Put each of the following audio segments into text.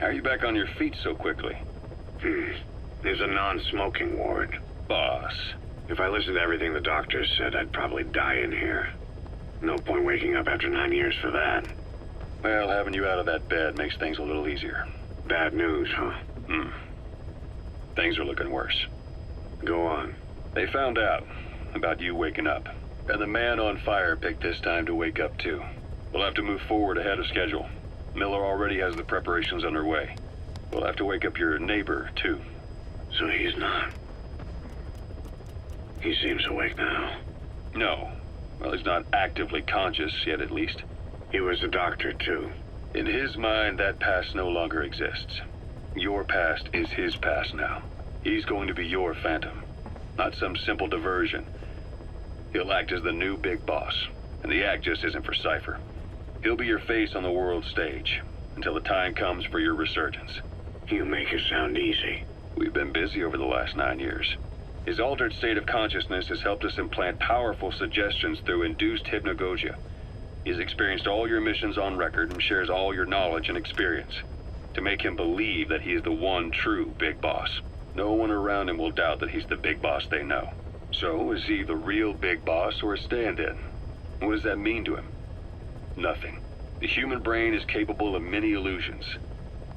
How are you back on your feet so quickly? There's a non-smoking ward. Boss. If I listened to everything the doctors said, I'd probably die in here. No point waking up after 9 years for that. Well, having you out of that bed makes things a little easier. Bad news, huh? Things are looking worse. Go on. They found out about you waking up. And the man on fire picked this time to wake up too. We'll have to move forward ahead of schedule. Miller already has the preparations underway. We'll have to wake up your neighbor too. So he's not. He seems awake now. No. Well, he's not actively conscious yet, at least. He was a doctor, too. In his mind, that past no longer exists. Your past is his past now. He's going to be your phantom, not some simple diversion. He'll act as the new big boss, and the act just isn't for Cypher. He'll be your face on the world stage, until the time comes for your resurgence. You make it sound easy. We've been busy over the last 9 years. His altered state of consciousness has helped us implant powerful suggestions through induced hypnagogia. He's experienced all your missions on record and shares all your knowledge and experience to make him believe that he is the one true big boss. No one around him will doubt that he's the big boss they know. So, is he the real big boss or a stand-in? What does that mean to him? Nothing. The human brain is capable of many illusions,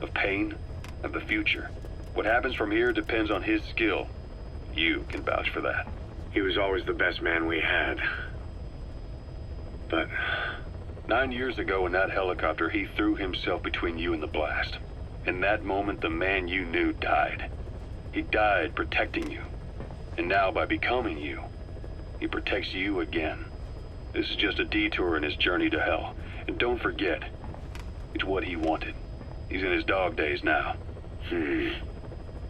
of pain, of the future. What happens from here depends on his skill. You can vouch for that. He was always the best man we had. But 9 years ago in that helicopter, he threw himself between you and the blast. In that moment, the man you knew died. He died protecting you. And now, by becoming you, he protects you again. This is just a detour in his journey to hell. And don't forget, it's what he wanted. He's in his dog days now.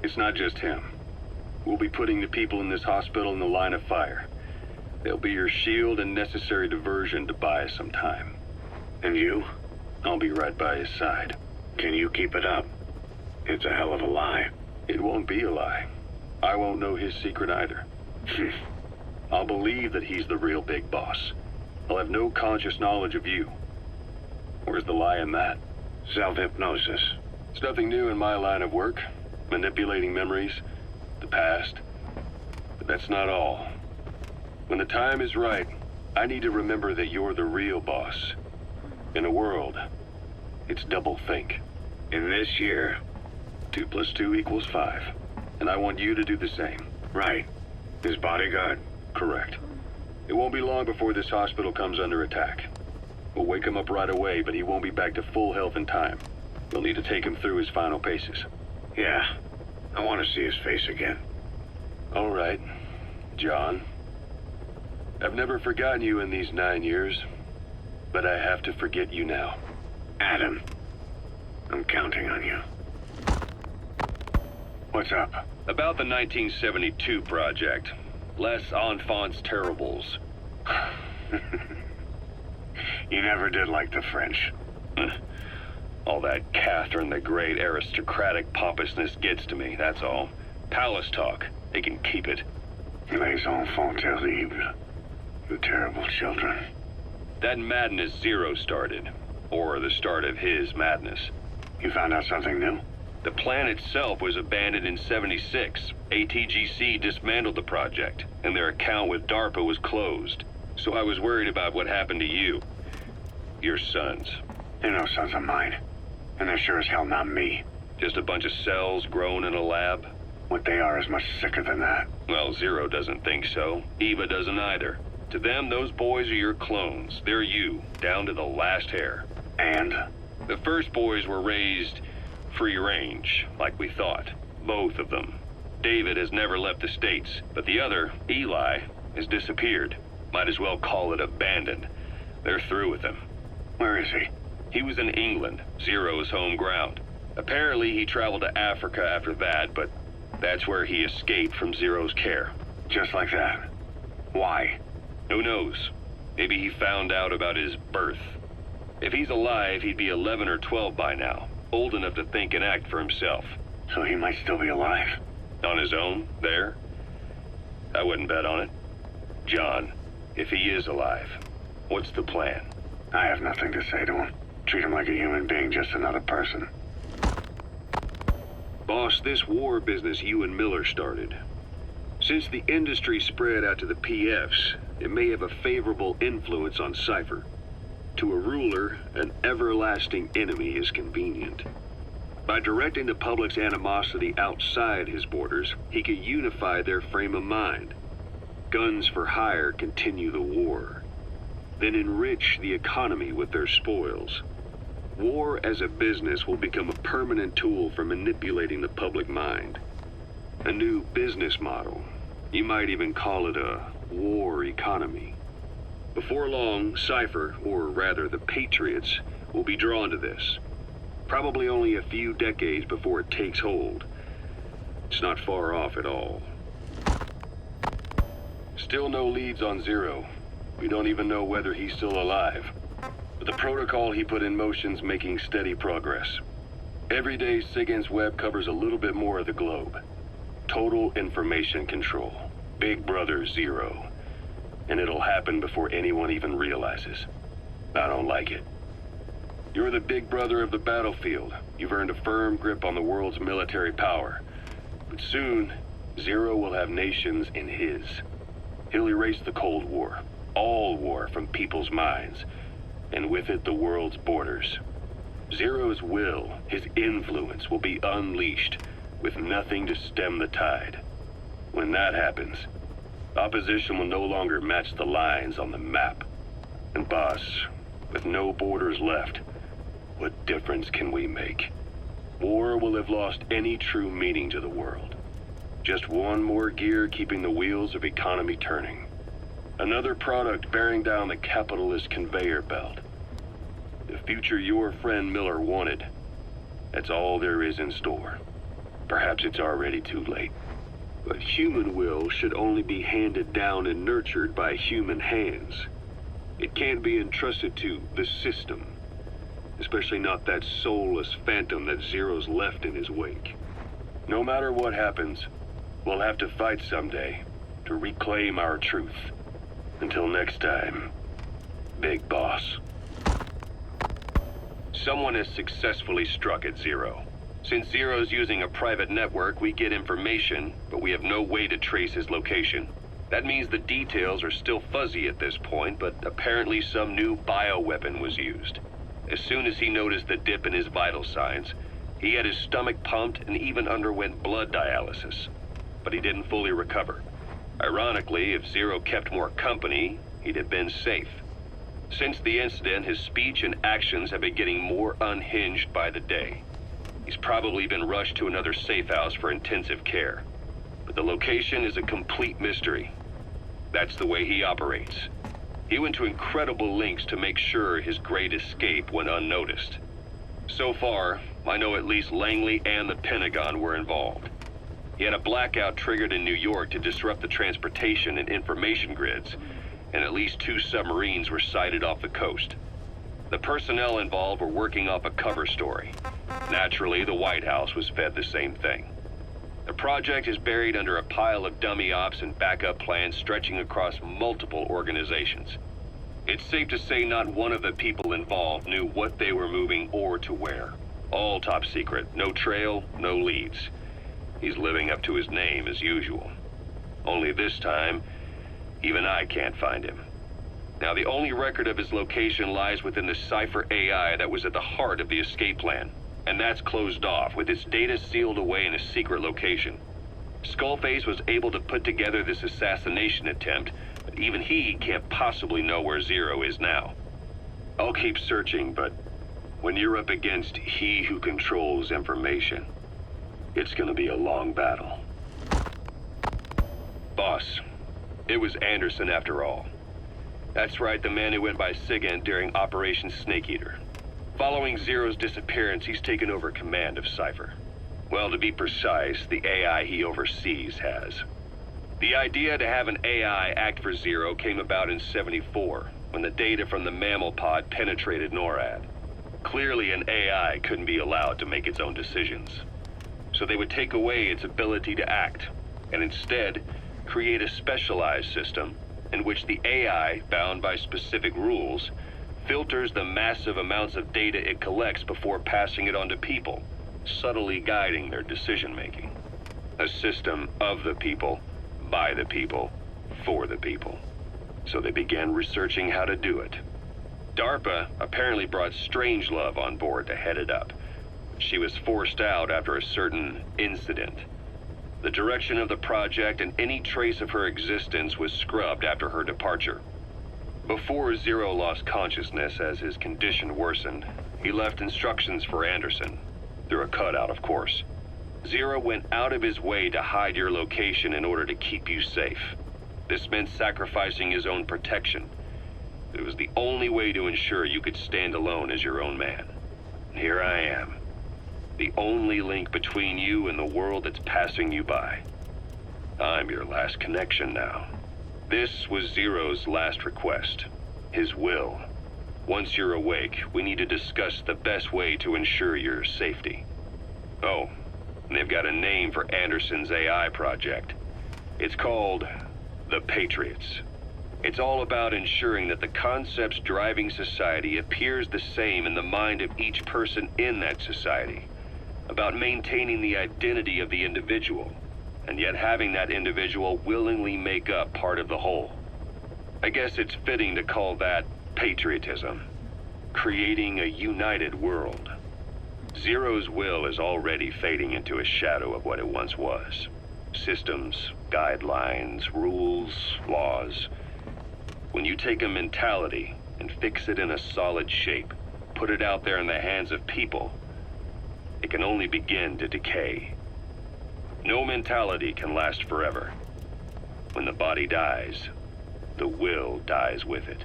It's not just him. We'll be putting the people in this hospital in the line of fire. They'll be your shield and necessary diversion to buy us some time. And you? I'll be right by his side. Can you keep it up? It's a hell of a lie. It won't be a lie. I won't know his secret either. I'll believe that he's the real big boss. I'll have no conscious knowledge of you. Where's the lie in that? Self-hypnosis. It's nothing new in my line of work. Manipulating memories, the past. But that's not all. When the time is right, I need to remember that you're the real boss. In a world, it's double think. In this year. 2 + 2 = 5. And I want you to do the same. Right. His bodyguard? Correct. It won't be long before this hospital comes under attack. We'll wake him up right away, but he won't be back to full health in time. We'll need to take him through his final paces. Yeah. I want to see his face again. All right, John. I've never forgotten you in these 9 years, but I have to forget you now. Adam, I'm counting on you. What's up? About the 1972 project. Les Enfants Terribles. You never did like the French. All that Catherine the Great aristocratic pompousness gets to me, that's all. Palace talk. They can keep it. Les enfants terribles. You terrible children. That madness Zero started. Or the start of his madness. You found out something new? The plan itself was abandoned in '76. ATGC dismantled the project, and their account with DARPA was closed. So I was worried about what happened to you. Your sons. They're no sons of mine. And they're sure as hell not me. Just a bunch of cells grown in a lab? What they are is much sicker than that. Well, Zero doesn't think so. Eva doesn't either. To them, those boys are your clones. They're you, down to the last hair. And? The first boys were raised free range, like we thought. Both of them. David has never left the States, but the other, Eli, has disappeared. Might as well call it abandoned. They're through with him. Where is he? He was in England, Zero's home ground. Apparently he traveled to Africa after that, but that's where he escaped from Zero's care. Just like that? Why? Who knows? Maybe he found out about his birth. If he's alive, he'd be 11 or 12 by now, old enough to think and act for himself. So he might still be alive? On his own, there? I wouldn't bet on it. John, if he is alive, what's the plan? I have nothing to say to him. Treat him like a human being, just another person. Boss, this war business you and Miller started. Since the industry spread out to the PFs, it may have a favorable influence on Cypher. To a ruler, an everlasting enemy is convenient. By directing the public's animosity outside his borders, he could unify their frame of mind. Guns for hire continue the war, then enrich the economy with their spoils. War as a business will become a permanent tool for manipulating the public mind. A new business model. You might even call it a war economy. Before long, Cypher, or rather the Patriots, will be drawn to this. Probably only a few decades before it takes hold. It's not far off at all. Still no leads on Zero. We don't even know whether he's still alive. But the protocol he put in motion's making steady progress. Every day, SIGINT's web covers a little bit more of the globe. Total information control. Big Brother Zero. And it'll happen before anyone even realizes. I don't like it. You're the big brother of the battlefield. You've earned a firm grip on the world's military power. But soon, Zero will have nations in his. He'll erase the Cold War, all war from people's minds, and with it the world's borders. Zero's will, his influence, will be unleashed, with nothing to stem the tide. When that happens, opposition will no longer match the lines on the map. And boss, with no borders left, what difference can we make? War will have lost any true meaning to the world. Just one more gear keeping the wheels of economy turning. Another product bearing down the capitalist conveyor belt. The future your friend Miller wanted. That's all there is in store. Perhaps it's already too late. But human will should only be handed down and nurtured by human hands. It can't be entrusted to the system. Especially not that soulless phantom that Zero's left in his wake. No matter what happens, we'll have to fight someday to reclaim our truth. Until next time, Big Boss. Someone has successfully struck at Zero. Since Zero's using a private network, we get information, but we have no way to trace his location. That means the details are still fuzzy at this point, but apparently some new bioweapon was used. As soon as he noticed the dip in his vital signs, he had his stomach pumped and even underwent blood dialysis. But he didn't fully recover. Ironically, if Zero kept more company, he'd have been safe. Since the incident, his speech and actions have been getting more unhinged by the day. He's probably been rushed to another safe house for intensive care. But the location is a complete mystery. That's the way he operates. He went to incredible lengths to make sure his great escape went unnoticed. So far, I know at least Langley and the Pentagon were involved. He had a blackout triggered in New York to disrupt the transportation and information grids, and at least 2 submarines were sighted off the coast. The personnel involved were working off a cover story. Naturally, the White House was fed the same thing. The project is buried under a pile of dummy ops and backup plans stretching across multiple organizations. It's safe to say not one of the people involved knew what they were moving or to where. All top secret, no trail, no leads. He's living up to his name as usual. Only this time, even I can't find him. Now, the only record of his location lies within the Cypher AI that was at the heart of the escape plan. And that's closed off, with its data sealed away in a secret location. Skullface was able to put together this assassination attempt, but even he can't possibly know where Zero is now. I'll keep searching, but when you're up against he who controls information, it's gonna be a long battle. Boss, it was Anderson after all. That's right, the man who went by SIGINT during Operation Snake Eater. Following Zero's disappearance, he's taken over command of Cypher. Well, to be precise, the AI he oversees has. The idea to have an AI act for Zero came about in '74, when the data from the mammal pod penetrated NORAD. Clearly, an AI couldn't be allowed to make its own decisions. So they would take away its ability to act, and instead, create a specialized system in which the AI, bound by specific rules, filters the massive amounts of data it collects before passing it on to people, subtly guiding their decision-making. A system of the people, by the people, for the people. So they began researching how to do it. DARPA apparently brought Strangelove on board to head it up. She was forced out after a certain incident. The direction of the project and any trace of her existence was scrubbed after her departure. Before Zero lost consciousness as his condition worsened, he left instructions for Anderson, through a cutout, of course. Zero went out of his way to hide your location in order to keep you safe. This meant sacrificing his own protection. It was the only way to ensure you could stand alone as your own man. Here I am. The only link between you and the world that's passing you by. I'm your last connection now. This was Zero's last request. His will. Once you're awake, we need to discuss the best way to ensure your safety. Oh, and they've got a name for Anderson's AI project. It's called the Patriots. It's all about ensuring that the concepts driving society appears the same in the mind of each person in that society. About maintaining the identity of the individual, and yet having that individual willingly make up part of the whole. I guess it's fitting to call that patriotism. Creating a united world. Zero's will is already fading into a shadow of what it once was. Systems, guidelines, rules, laws. When you take a mentality and fix it in a solid shape, put it out there in the hands of people, it can only begin to decay. No mentality can last forever. When the body dies, the will dies with it.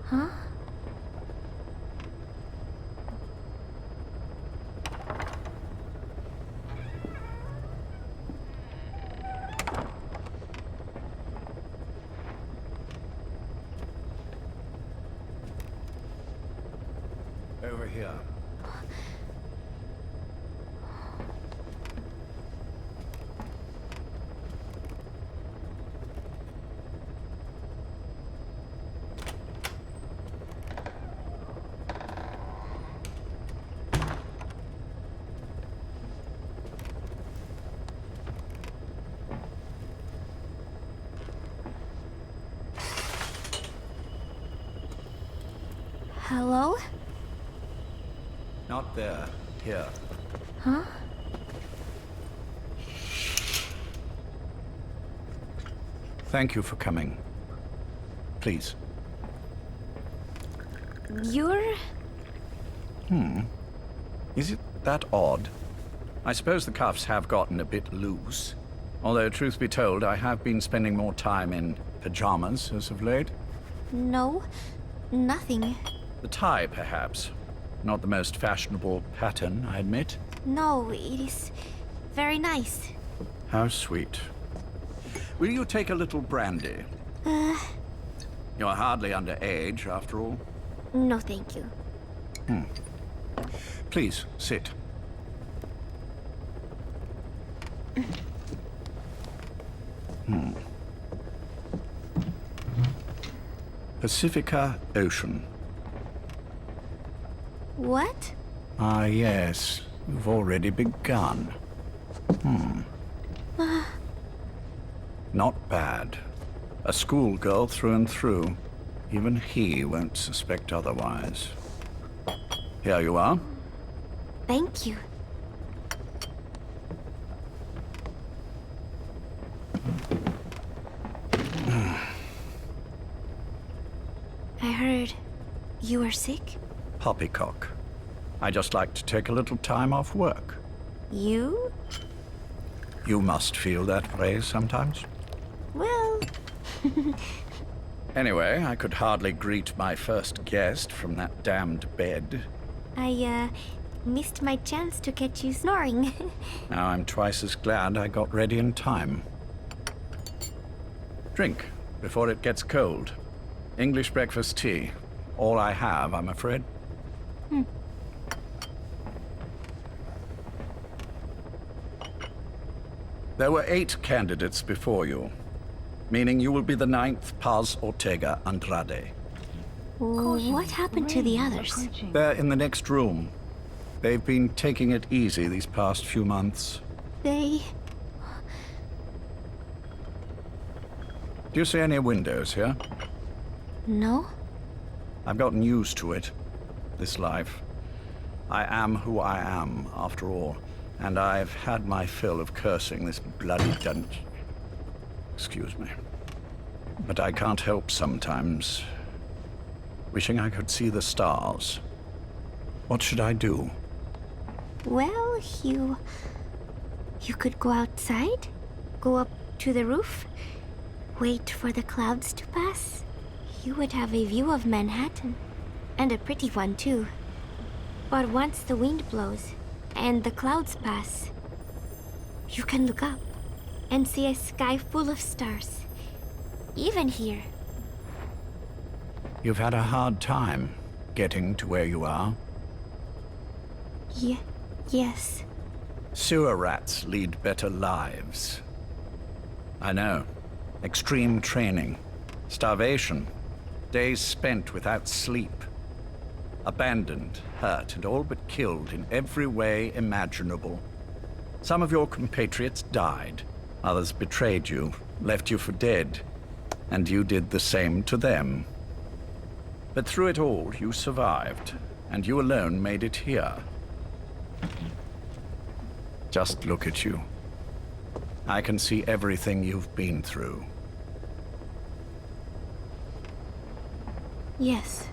Huh? Over here. Hello? Not there. Here. Huh? Thank you for coming. Please. You're... Is it that odd? I suppose the cuffs have gotten a bit loose. Although, truth be told, I have been spending more time in pajamas as of late. No, nothing. The tie, perhaps. Not the most fashionable pattern, I admit. No, it is very nice. How sweet. Will you take a little brandy? You're hardly underage, after all. No, thank you. Please, sit. Pacifica Ocean. What? Ah, yes. You've already begun. Not bad. A schoolgirl through and through. Even he won't suspect otherwise. Here you are. Thank you. I heard you were sick? Poppycock. I just like to take a little time off work. You? You must feel that way sometimes. Well... Anyway, I could hardly greet my first guest from that damned bed. I, missed my chance to catch you snoring. Now I'm twice as glad I got ready in time. Drink, before it gets cold. English breakfast tea. All I have, I'm afraid. There were 8 candidates before you, meaning you will be the 9th Paz Ortega Andrade. What happened to the others? They're in the next room. They've been taking it easy these past few months. They... Do you see any windows here? No? I've gotten used to it, this life. I am who I am, after all, and I've had my fill of cursing this bloody dunce. Excuse me. But I can't help sometimes wishing I could see the stars. What should I do? Well, you could go outside, go up to the roof, wait for the clouds to pass. You would have a view of Manhattan, and a pretty one too. But once the wind blows and the clouds pass, you can look up and see a sky full of stars, even here. You've had a hard time getting to where you are. Yes. Sewer rats lead better lives. I know. Extreme training, starvation, days spent without sleep. Abandoned, hurt, and all but killed in every way imaginable. Some of your compatriots died. Others betrayed you, left you for dead. And you did the same to them. But through it all, you survived, and you alone made it here. Just look at you. I can see everything you've been through. Yes.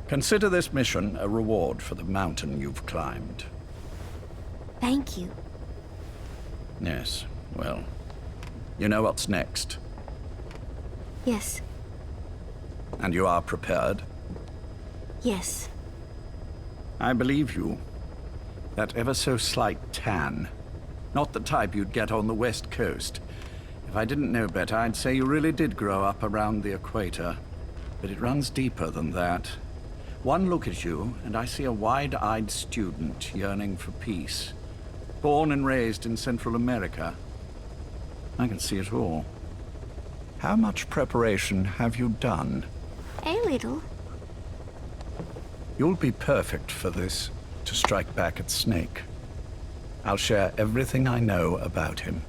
Consider this mission a reward for the mountain you've climbed. Thank you. Yes, well, you know what's next. Yes. And you are prepared? Yes. I believe you. That ever so slight tan. Not the type you'd get on the West Coast. If I didn't know better, I'd say you really did grow up around the equator. But it runs deeper than that. One look at you, and I see a wide-eyed student yearning for peace. Born and raised in Central America. I can see it all. How much preparation have you done? A little. You'll be perfect for this, to strike back at Snake. I'll share everything I know about him.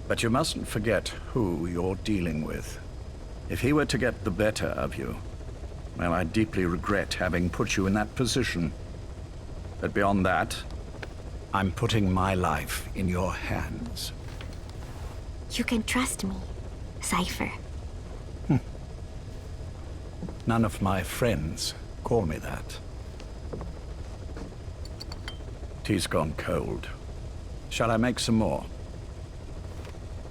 But you mustn't forget who you're dealing with. If he were to get the better of you, well, I deeply regret having put you in that position. But beyond that, I'm putting my life in your hands. You can trust me, Cypher. None of my friends call me that. Tea's gone cold. Shall I make some more?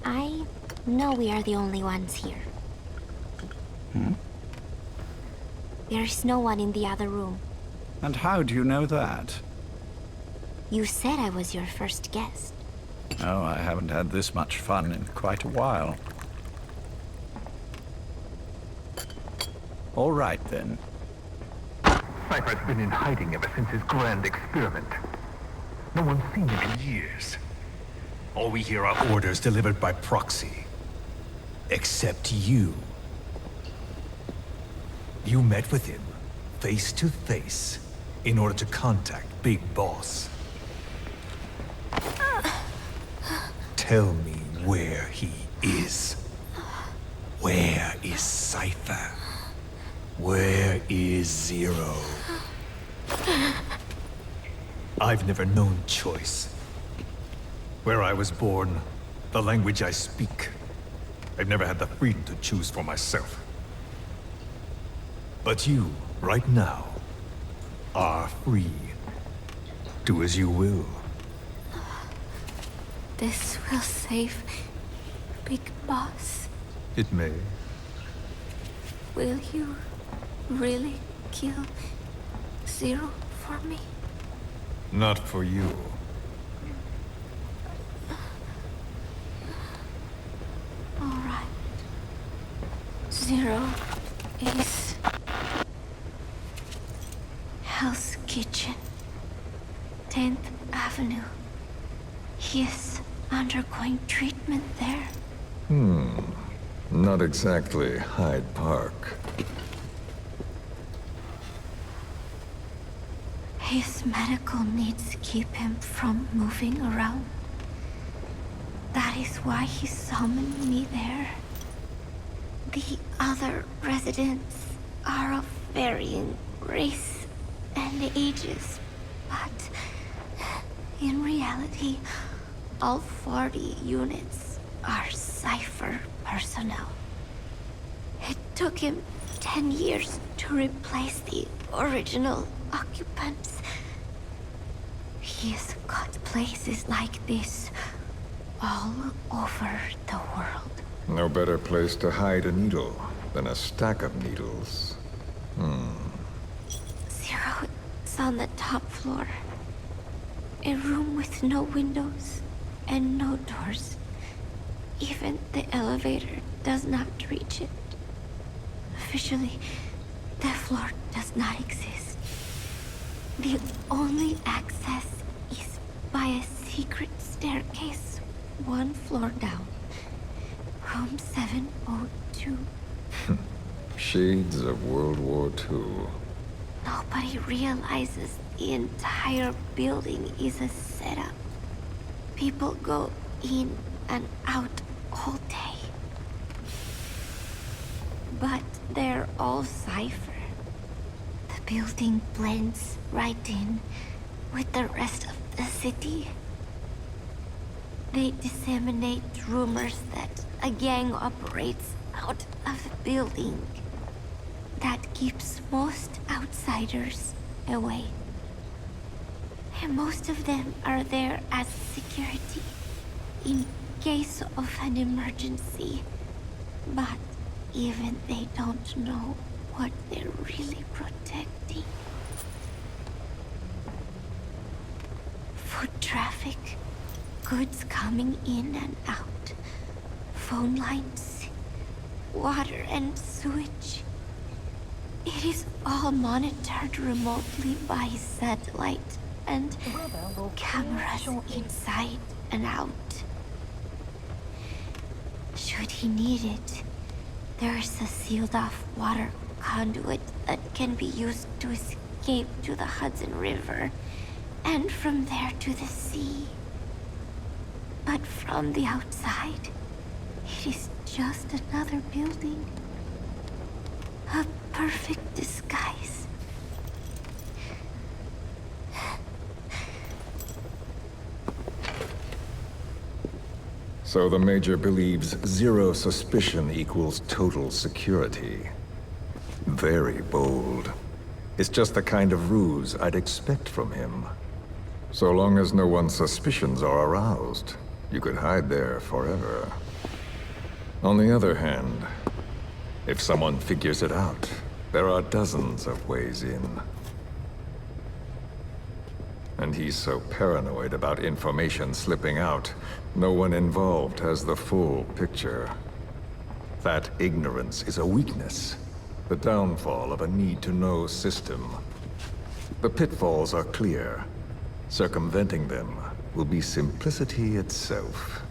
I know we are the only ones here. There's no one in the other room. And how do you know that? You said I was your first guest. Oh, I haven't had this much fun in quite a while. All right, then. Cypher's been in hiding ever since his grand experiment. No one's seen him in years. All we hear are orders delivered by proxy. Except you. You met with him, face to face, in order to contact Big Boss. Tell me where he is. Where is Cypher? Where is Zero? I've never known choice. Where I was born, the language I speak, I've never had the freedom to choose for myself. But you, right now, are free. Do as you will. This will save Big Boss. It may. Will you really kill Zero for me? Not for you. All right. Zero is Hell's Kitchen, 10th Avenue. He is undergoing treatment there. Not exactly Hyde Park. His medical needs keep him from moving around. That is why he summoned me there. The other residents are of varying race and ages, but in reality, all 40 units are Cypher personnel. It took him 10 years to replace the original occupants. He's got places like this all over the world. No better place to hide a needle than a stack of needles. Zero is on the top floor. A room with no windows and no doors. Even the elevator does not reach it. Officially, the floor does not exist. The only access is by a secret staircase 1 floor down. Room 702. Shades of World War II. Nobody realizes the entire building is a setup. People go in and out all day. But they're all Cypher. The building blends right in with the rest of the city. They disseminate rumors that a gang operates out of the building that keeps most outsiders away. And most of them are there as security in case of an emergency. But even they don't know what they're really protecting. Foot traffic, goods coming in and out, phone lines, water and sewage. It is all monitored remotely by satellite and cameras inside and out. Should he need it, there's a sealed-off water conduit that can be used to escape to the Hudson River, and from there to the sea. But from the outside, it is just another building. A perfect disguise. So the Major believes zero suspicion equals total security. Very bold. It's just the kind of ruse I'd expect from him. So long as no one's suspicions are aroused, you could hide there forever. On the other hand, if someone figures it out, there are dozens of ways in. And he's so paranoid about information slipping out, no one involved has the full picture. That ignorance is a weakness, the downfall of a need-to-know system. The pitfalls are clear. Circumventing them will be simplicity itself.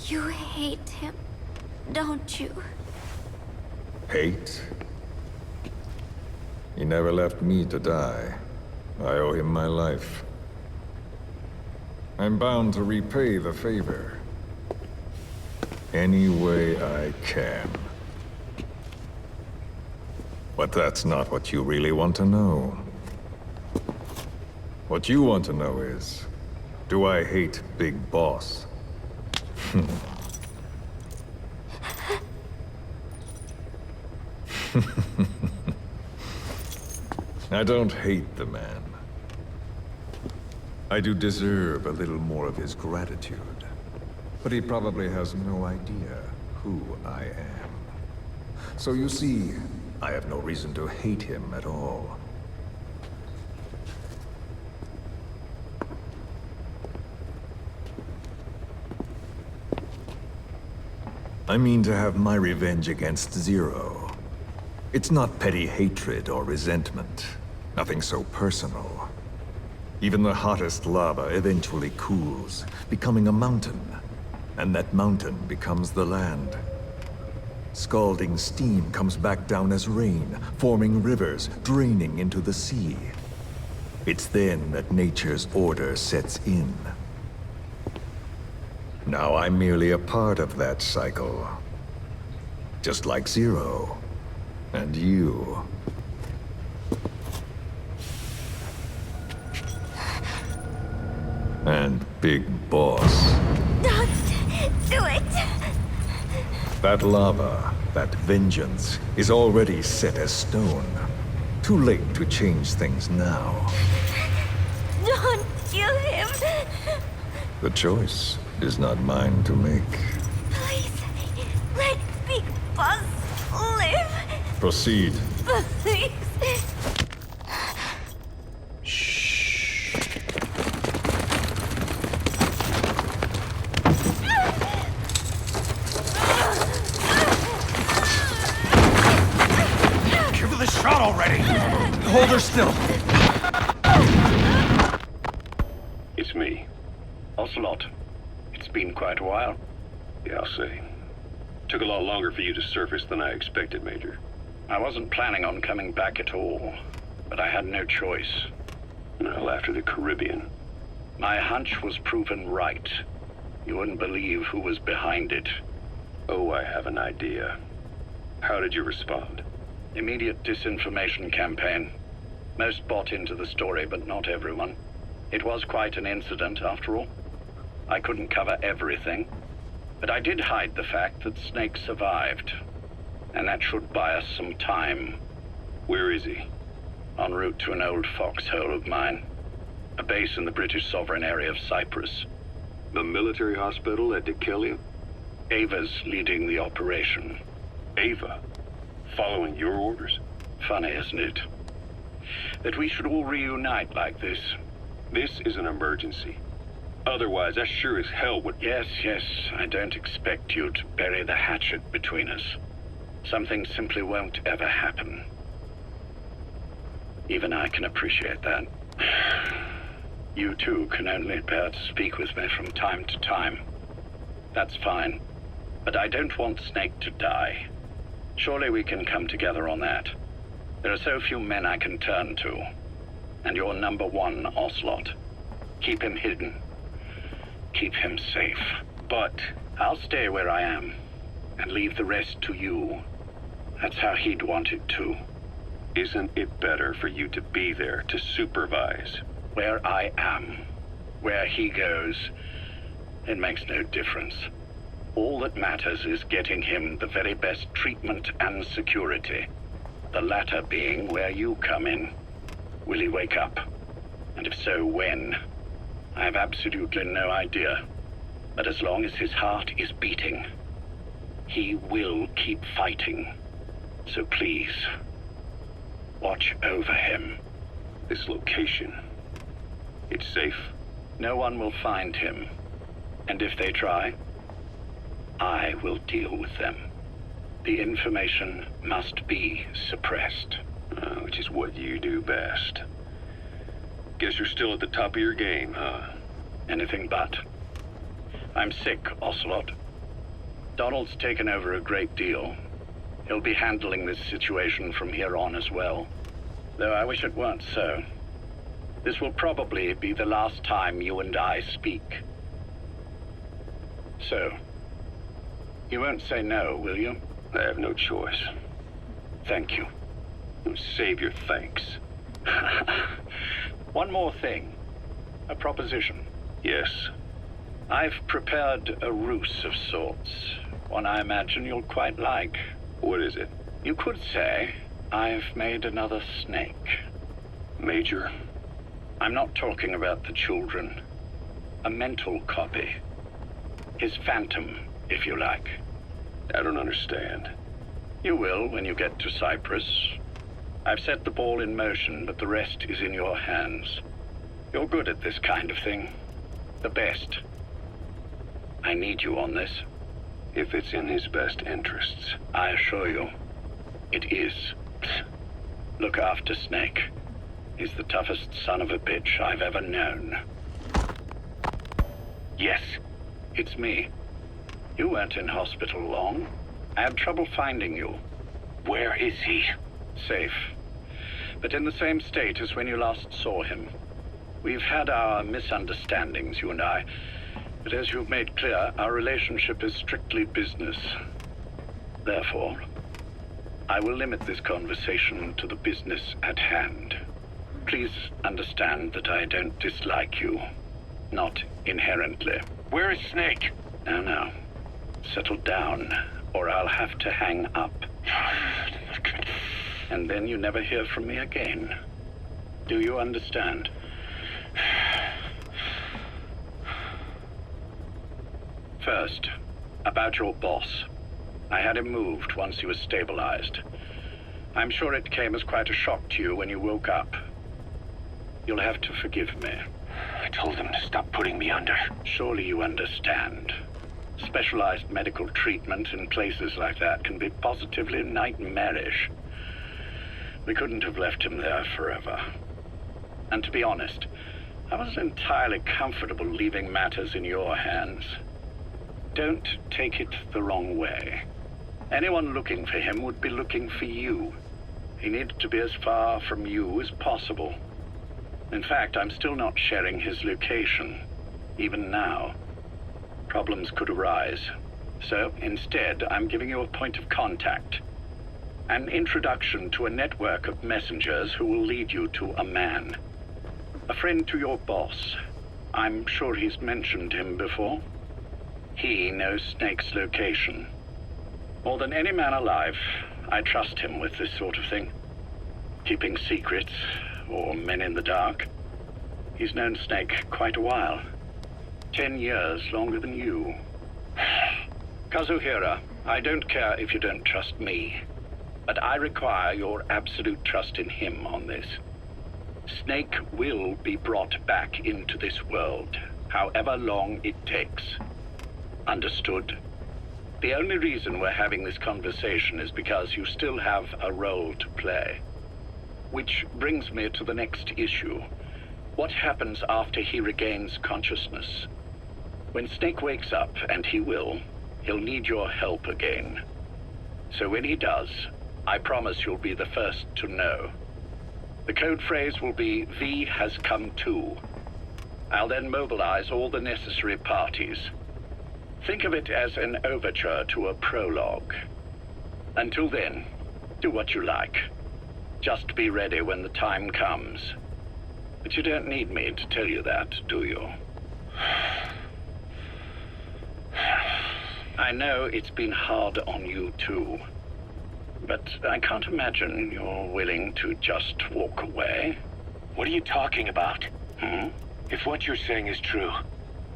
You hate him, don't you? Hate? He never left me to die. I owe him my life. I'm bound to repay the favor. Any way I can. But that's not what you really want to know. What you want to know is, do I hate Big Boss? I don't hate the man. I do deserve a little more of his gratitude. But he probably has no idea who I am. So you see, I have no reason to hate him at all. I mean to have my revenge against Zero. It's not petty hatred or resentment. Nothing so personal. Even the hottest lava eventually cools, becoming a mountain. And that mountain becomes the land. Scalding steam comes back down as rain, forming rivers, draining into the sea. It's then that nature's order sets in. Now I'm merely a part of that cycle. Just like Zero. And you. And Big Boss. Don't do it! That lava, that vengeance, is already set as stone. Too late to change things now. Don't kill him! The choice is not mine to make. Please, let Big Boss live! Proceed. Please! Give her the shot already! Hold her still. It's me. Ocelot. It's been quite a while. Yeah, I'll say. Took a lot longer for you to surface than I expected, Major. I wasn't planning on coming back at all, but I had no choice. Well, after the Caribbean. My hunch was proven right. You wouldn't believe who was behind it. Oh, I have an idea. How did you respond? Immediate disinformation campaign. Most bought into the story, but not everyone. It was quite an incident, after all. I couldn't cover everything, but I did hide the fact that Snake survived. And that should buy us some time. Where is he? En route to an old foxhole of mine. A base in the British sovereign area of Cyprus. The military hospital at Dikelia? Ava's leading the operation. Ava? Following your orders? Funny, isn't it? That we should all reunite like this. This is an emergency. Otherwise, I sure as hell would... Yes, I don't expect you to bury the hatchet between us. Something simply won't ever happen. Even I can appreciate that. You too can only bear to speak with me from time to time. That's fine. But I don't want Snake to die. Surely we can come together on that. There are so few men I can turn to. And you're number one, Ocelot. Keep him hidden. Keep him safe. But I'll stay where I am and leave the rest to you. That's how he'd want it too. Isn't it better for you to be there to supervise? Where I am, where he goes, it makes no difference. All that matters is getting him the very best treatment and security. The latter being where you come in. Will he wake up? And if so, when? I have absolutely no idea. But as long as his heart is beating, he will keep fighting. So please, watch over him. This location, it's safe? No one will find him. And if they try, I will deal with them. The information must be suppressed. Which is what you do best. Guess you're still at the top of your game, huh? Anything but. I'm sick, Ocelot. Donald's taken over a great deal. He'll be handling this situation from here on as well. Though I wish it weren't so. This will probably be the last time you and I speak. So, you won't say no, will you? I have no choice. Thank you. Save your thanks. One more thing. A proposition. Yes. I've prepared a ruse of sorts. One I imagine you'll quite like. What is it? You could say I've made another Snake. Major? I'm not talking about the children. A mental copy. His phantom, if you like. I don't understand. You will when you get to Cyprus. I've set the ball in motion, but the rest is in your hands. You're good at this kind of thing. The best. I need you on this. If it's in his best interests. I assure you. It is. Look after Snake. He's the toughest son of a bitch I've ever known. Yes. It's me. You weren't in hospital long. I had trouble finding you. Where is he? Safe. But in the same state as when you last saw him. We've had our misunderstandings, you and I. But as you've made clear, our relationship is strictly business. Therefore, I will limit this conversation to the business at hand. Please understand that I don't dislike you. Not inherently. Where is Snake? Now. Settle down, or I'll have to hang up. And then you never hear from me again. Do you understand? First, about your boss. I had him moved once he was stabilized. I'm sure it came as quite a shock to you when you woke up. You'll have to forgive me. I told him to stop putting me under. Surely you understand. Specialized medical treatment in places like that can be positively nightmarish. We couldn't have left him there forever. And to be honest, I wasn't entirely comfortable leaving matters in your hands. Don't take it the wrong way. Anyone looking for him would be looking for you. He needed to be as far from you as possible. In fact, I'm still not sharing his location, even now. Problems could arise. So instead, I'm giving you a point of contact. An introduction to a network of messengers who will lead you to a man. A friend to your boss. I'm sure he's mentioned him before. He knows Snake's location. More than any man alive, I trust him with this sort of thing. Keeping secrets, or men in the dark. He's known Snake quite a while. 10 years longer than you. Kazuhira, I don't care if you don't trust me, but I require your absolute trust in him on this. Snake will be brought back into this world, however long it takes. Understood? The only reason we're having this conversation is because you still have a role to play. Which brings me to the next issue. What happens after he regains consciousness? When Snake wakes up, and he will, he'll need your help again. So when he does, I promise you'll be the first to know. The code phrase will be, V has come to. I'll then mobilize all the necessary parties. Think of it as an overture to a prologue. Until then, do what you like. Just be ready when the time comes. But you don't need me to tell you that, do you? I know it's been hard on you too. But I can't imagine you're willing to just walk away. What are you talking about? If what you're saying is true,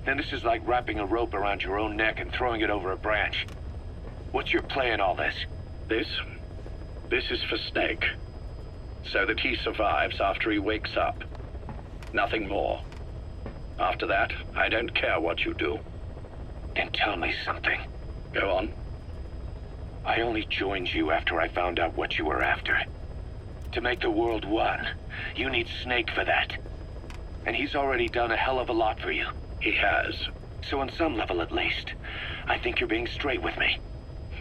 then this is like wrapping a rope around your own neck and throwing it over a branch. What's your play in all this? This is for Snake. So that he survives after he wakes up. Nothing more. After that, I don't care what you do. Then tell me something. Go on. I only joined you after I found out what you were after. To make the world one, you need Snake for that. And he's already done a hell of a lot for you. He has. So on some level at least, I think you're being straight with me.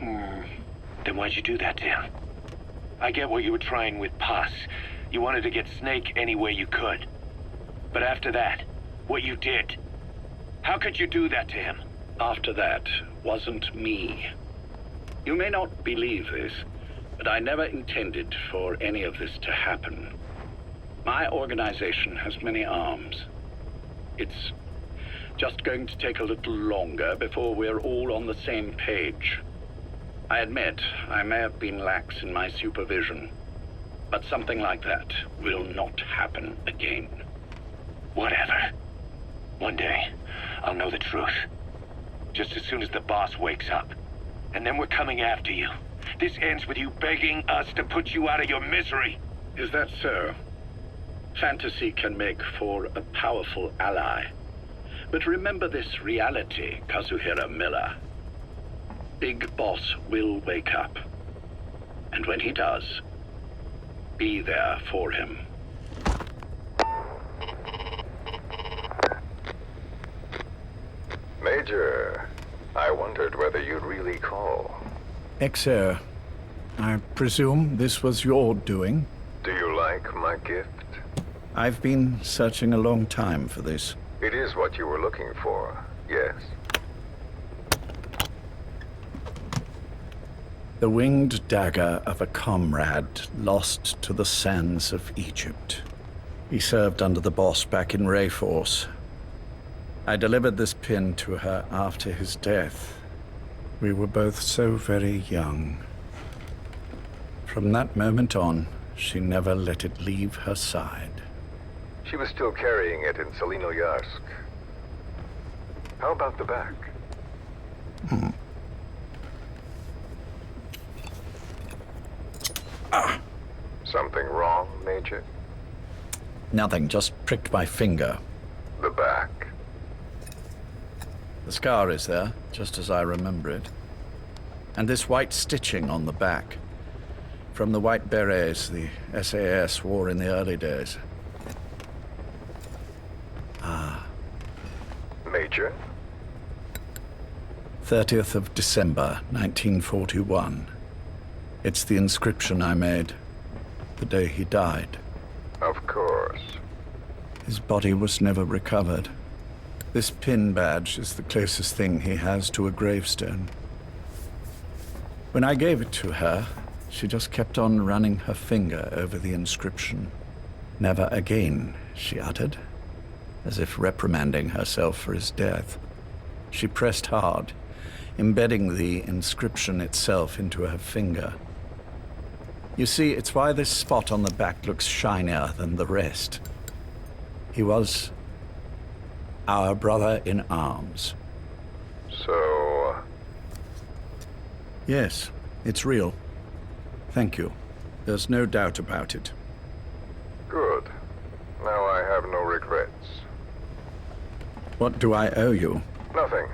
Then why'd you do that to him? I get what you were trying with Paz. You wanted to get Snake any way you could. But after that, what you did, how could you do that to him? After that wasn't me. You may not believe this, but I never intended for any of this to happen. My organization has many arms. It's just going to take a little longer before we're all on the same page. I admit I may have been lax in my supervision, but something like that will not happen again. Whatever. One day, I'll know the truth. Just as soon as the boss wakes up. And then we're coming after you. This ends with you begging us to put you out of your misery. Is that so? Fantasy can make for a powerful ally. But remember this reality, Kazuhira Miller. Big Boss will wake up. And when he does, be there for him. Major, I wondered whether you'd really call. XO, I presume this was your doing? Do you like my gift? I've been searching a long time for this. It is what you were looking for, yes? The winged dagger of a comrade lost to the sands of Egypt. He served under the boss back in Rayforce. I delivered this pin to her after his death. We were both so very young. From that moment on, she never let it leave her side. She was still carrying it in Selinoyarsk. How about the back? Something wrong, Major? Nothing, just pricked my finger. The back. The scar is there, just as I remember it. And this white stitching on the back. From the white berets the SAS wore in the early days. Major? 30th of December, 1941. It's the inscription I made the day he died. Of course. His body was never recovered. This pin badge is the closest thing he has to a gravestone. When I gave it to her, she just kept on running her finger over the inscription. Never again, she uttered, as if reprimanding herself for his death. She pressed hard, embedding the inscription itself into her finger. You see, it's why this spot on the back looks shinier than the rest. He was our brother in arms. So... Yes, it's real. Thank you. There's no doubt about it. Good. Now I have no regrets. What do I owe you? Nothing.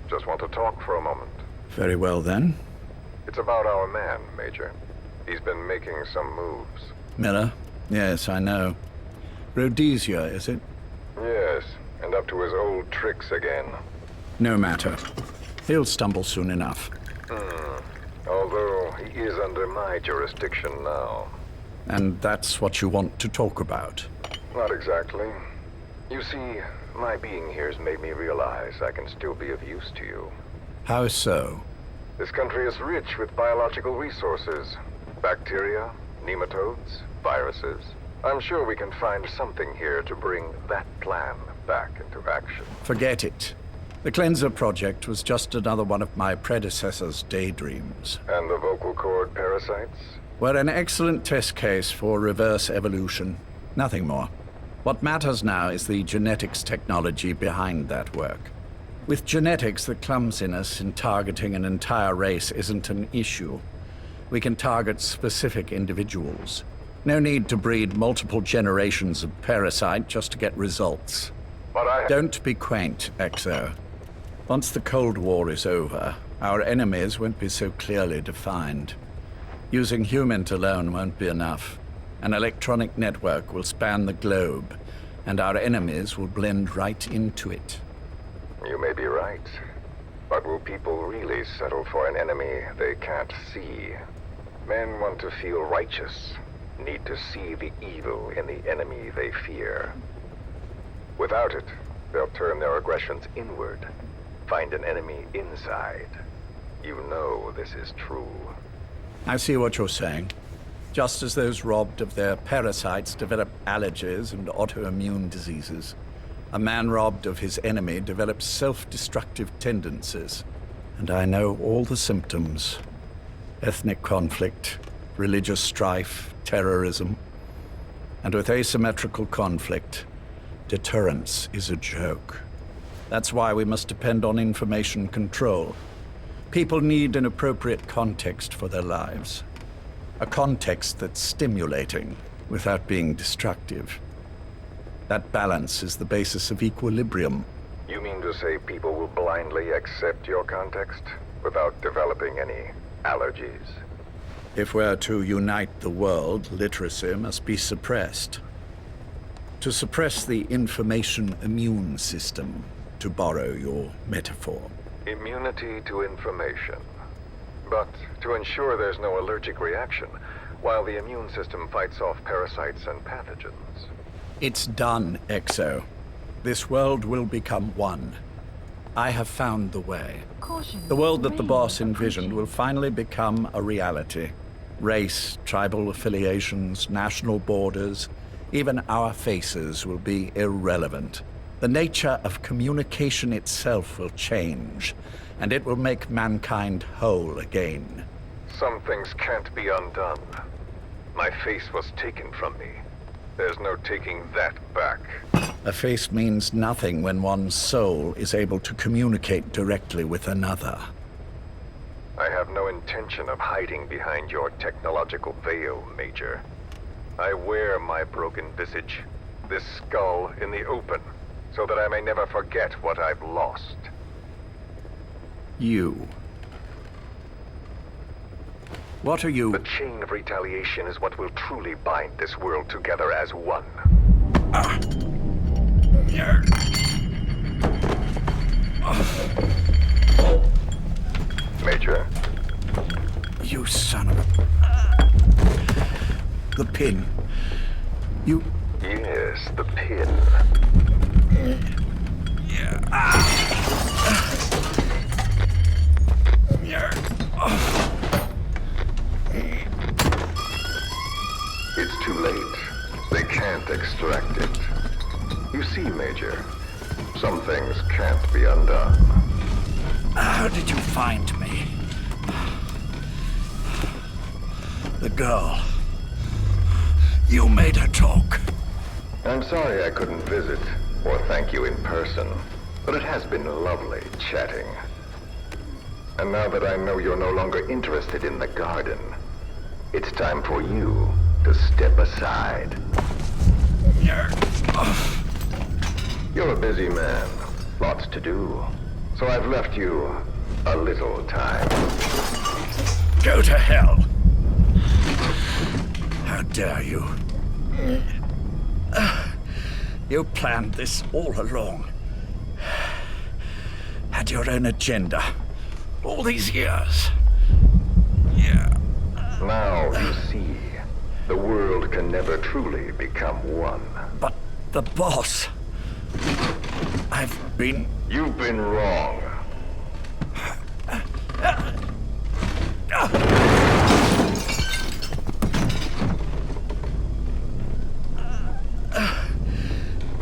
Just want to talk for a moment. Very well, then. It's about our man, Major. He's been making some moves. Miller? Yes, I know. Rhodesia, is it? Yes, and up to his old tricks again. No matter. He'll stumble soon enough. Although he is under my jurisdiction now. And that's what you want to talk about? Not exactly. You see, my being here's made me realize I can still be of use to you. How so? This country is rich with biological resources. Bacteria, nematodes, viruses. I'm sure we can find something here to bring that plan back into action. Forget it. The Cleanser Project was just another one of my predecessor's daydreams. And the vocal cord parasites? We're an excellent test case for reverse evolution. Nothing more. What matters now is the genetics technology behind that work. With genetics, the clumsiness in targeting an entire race isn't an issue. We can target specific individuals. No need to breed multiple generations of parasite just to get results. But Don't be quaint, XO. Once the Cold War is over, our enemies won't be so clearly defined. Using humans alone won't be enough. An electronic network will span the globe, and our enemies will blend right into it. You may be right. But will people really settle for an enemy they can't see? Men want to feel righteous, need to see the evil in the enemy they fear. Without it, they'll turn their aggressions inward, find an enemy inside. You know this is true. I see what you're saying. Just as those robbed of their parasites develop allergies and autoimmune diseases, a man robbed of his enemy develops self-destructive tendencies. And I know all the symptoms. Ethnic conflict, religious strife, terrorism. And with asymmetrical conflict, deterrence is a joke. That's why we must depend on information control. People need an appropriate context for their lives. A context that's stimulating without being destructive. That balance is the basis of equilibrium. You mean to say people will blindly accept your context without developing any allergies? If we're to unite the world, literacy must be suppressed. To suppress the information immune system, to borrow your metaphor. Immunity to information. But to ensure there's no allergic reaction, while the immune system fights off parasites and pathogens. It's done, Exo. This world will become one. I have found the way. The world that the boss envisioned will finally become a reality. Race, tribal affiliations, national borders, even our faces will be irrelevant. The nature of communication itself will change, and it will make mankind whole again. Some things can't be undone. My face was taken from me. There's no taking that back. A face means nothing when one's soul is able to communicate directly with another. I have no intention of hiding behind your technological veil, Major. I wear my broken visage, this skull, in the open, so that I may never forget what I've lost. You. What are you? The chain of retaliation is what will truly bind this world together as one. Major? You son of a... The pin. You... Yes, the pin. It's too late. They can't extract it. You see, Major, some things can't be undone. How did you find me? The girl. You made her talk. I'm sorry I couldn't visit or thank you in person, but it has been lovely chatting. And now that I know you're no longer interested in the garden, it's time for you to step aside. You're a busy man, lots to do, so I've left you a little time. Go to hell! How dare you? You planned this all along. Had your own agenda. All these years. Yeah. Now you see, the world can never truly become one. But the boss... You've been wrong.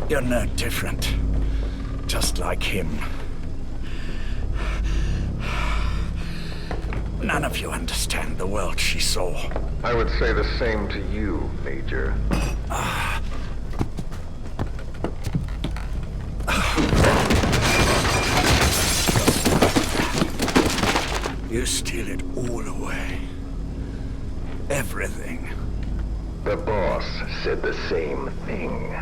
You're no different. Just like him. None of you understand the world she saw. I would say the same to you, Major. You steal it all away. Everything. The boss said the same thing.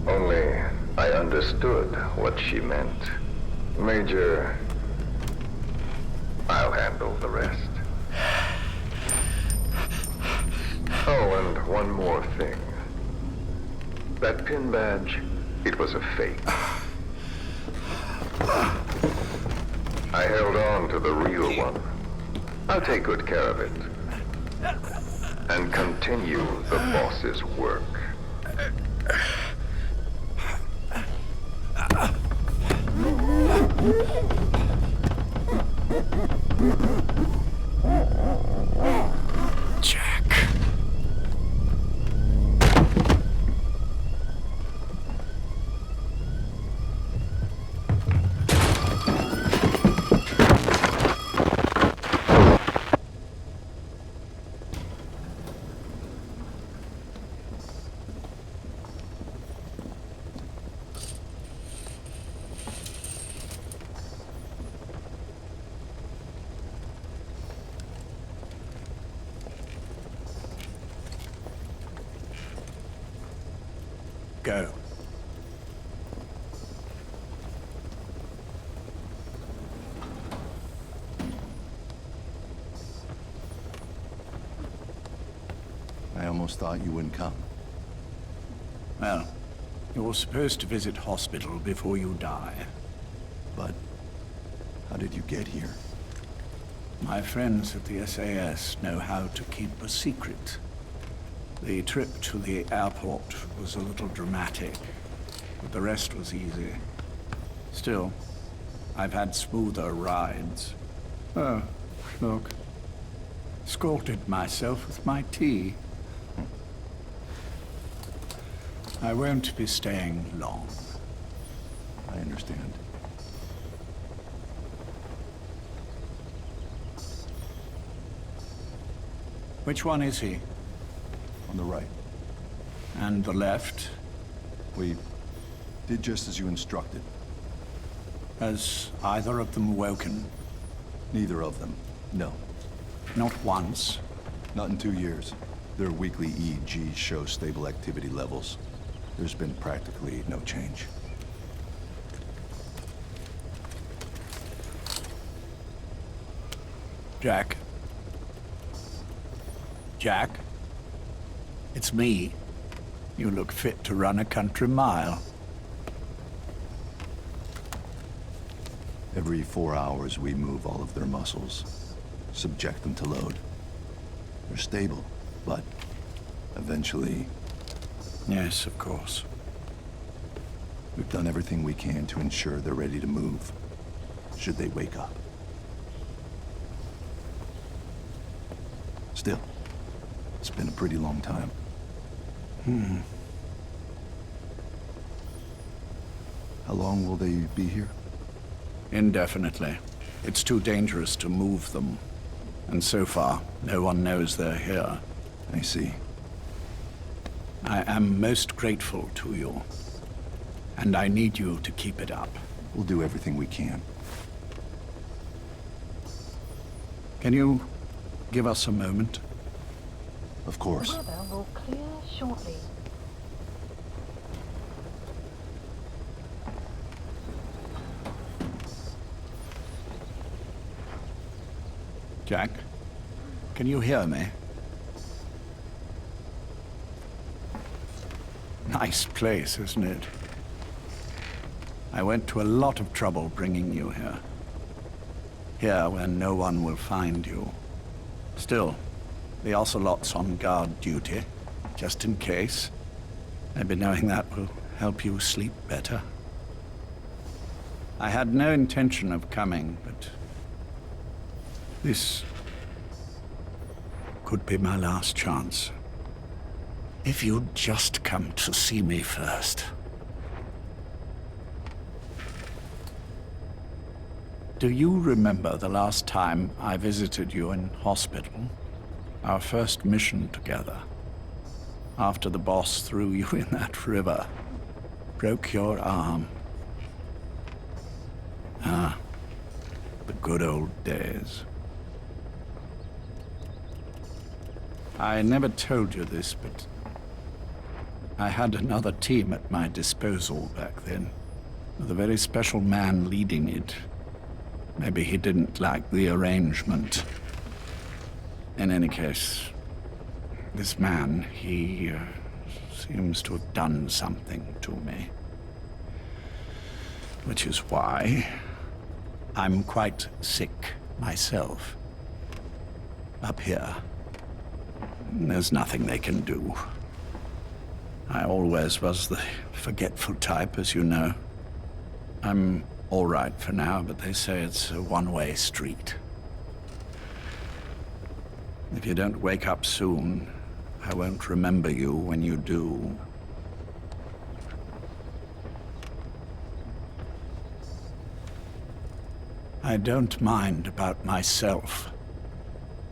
Only I understood what she meant. Major, I'll handle the rest. Oh, and one more thing. That pin badge, it was a fake. I held on to the real one. I'll take good care of it. And continue the boss's work. Jack. Go. almost thought you wouldn't come. Well, you're supposed to visit hospital before you die. But how did you get here? My friends at the SAS know how to keep a secret. The trip to the airport was a little dramatic, but the rest was easy. Still, I've had smoother rides. Oh, look. Scalded myself with my tea. I won't be staying long. I understand. Which one is he? On the right. And the left? We did just as you instructed. Has either of them woken? Neither of them. No. Not once. Not in 2 years. Their weekly EEGs show stable activity levels. There's been practically no change. Jack? Jack? It's me. You look fit to run a country mile. Every 4 hours, we move all of their muscles, subject them to load. They're stable, but eventually... Yes, of course. We've done everything we can to ensure they're ready to move, should they wake up. Still, it's been a pretty long time. How long will they be here? Indefinitely. It's too dangerous to move them. And so far, no one knows they're here. I see. I am most grateful to you. And I need you to keep it up. We'll do everything we can. Can you give us a moment? Of course. The weather will clear shortly. Jack, can you hear me? Nice place, isn't it? I went to a lot of trouble bringing you here. Here where no one will find you. Still, the Ocelot's on guard duty, just in case. Maybe knowing that will help you sleep better. I had no intention of coming, but this could be my last chance. If you'd just come to see me first. Do you remember the last time I visited you in hospital? Our first mission together. After the boss threw you in that river. Broke your arm. Ah, the good old days. I never told you this, but I had another team at my disposal back then, with a very special man leading it. Maybe he didn't like the arrangement. In any case, this man, he seems to have done something to me. Which is why I'm quite sick myself. Up here. There's nothing they can do. I always was the forgetful type, as you know. I'm all right for now, but they say it's a one-way street. If you don't wake up soon, I won't remember you when you do. I don't mind about myself,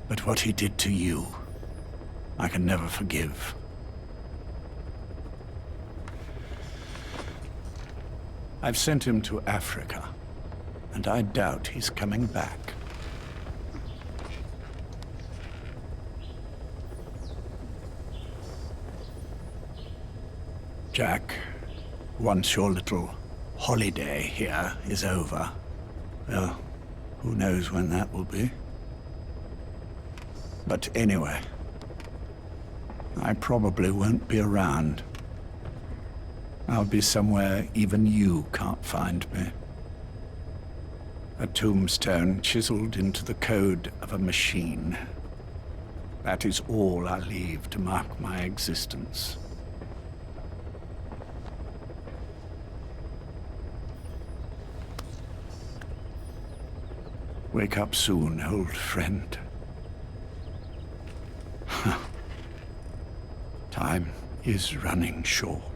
but what he did to you, I can never forgive. I've sent him to Africa, and I doubt he's coming back. Jack, once your little holiday here is over, well, who knows when that will be? But anyway, I probably won't be around. I'll be somewhere even you can't find me. A tombstone chiseled into the code of a machine. That is all I leave to mark my existence. Wake up soon, old friend. Time is running short.